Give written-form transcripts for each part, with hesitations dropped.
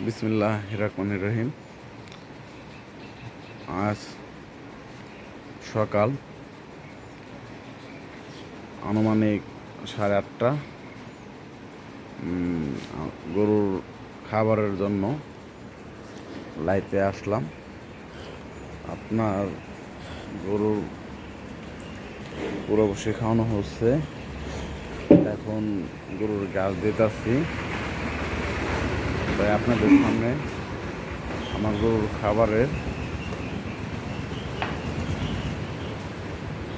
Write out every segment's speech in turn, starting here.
বিসমিল্লাহির রহমানির রহিম। আজ সকাল আনুমানিক 8:30। গরুর খাবারের জন্য লাইতে আসলাম। আপনার গরুর পুরো বসে খাওয়ানো হচ্ছে। এখন গরুর ঘাস দিতেছি, তাই আপনাদের সামনে আমার গরুর খাবারের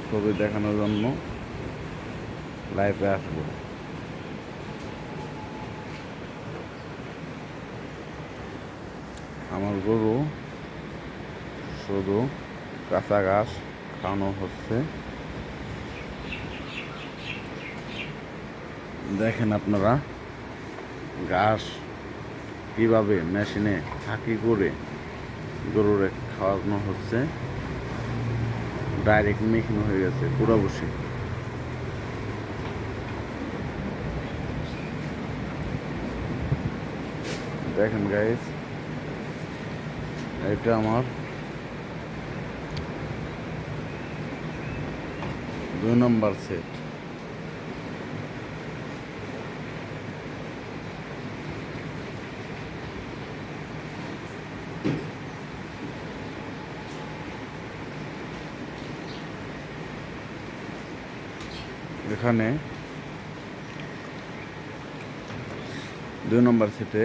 ছবি দেখানোর জন্য লাইভে আসবো। আমার গরু শুধু কাঁচা ঘাস খাওয়ানো হচ্ছে। দেখেন আপনারা ঘাস কিভাবে মেশিনে ফাঁকি করে গরুরে খাওয়ানো হচ্ছে। ডাইরেক্ট মেশিন হয়ে গেছে পুরো বসে। দেখেন গাইস, এটা আমার 2 নম্বর সেট। এখানে 2 নম্বর সেটে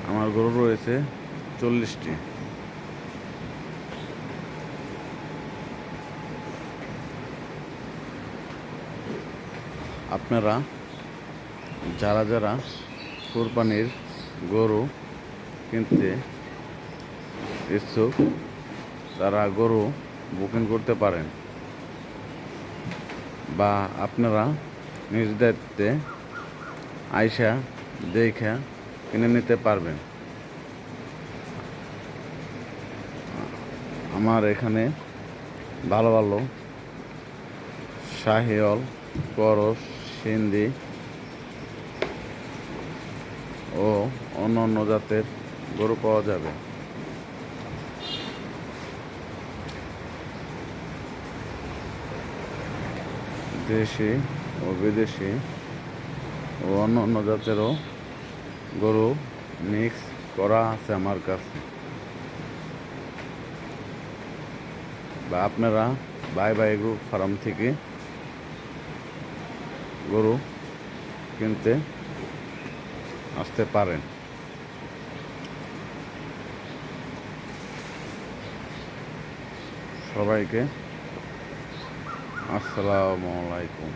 আমার গরু রয়েছে 40টি। আপনারা যারা কোরবানির গরু কিনতে ইচ্ছুক তারা গরু বুকিং করতে পারেন, বা আপনারা নিজ দায়িত্বে আইসা দেখা কিনে নিতে পারবেন। আমার এখানে ভালো ভালো শাহিওয়াল, করস, সিন্ধি ও অন্যান্য জাতের গরু পাওয়া যাবে। দেশি ও বিদেশি ও অন্যান্য জাতেরও গরু মিক্স করা আছে আমার কাছে। বা আপনারা ভাই গ্রুপ ফার্ম থেকে গরু কিনতে আসতে পারেন। সবাইকে আসসালামু আলাইকুম।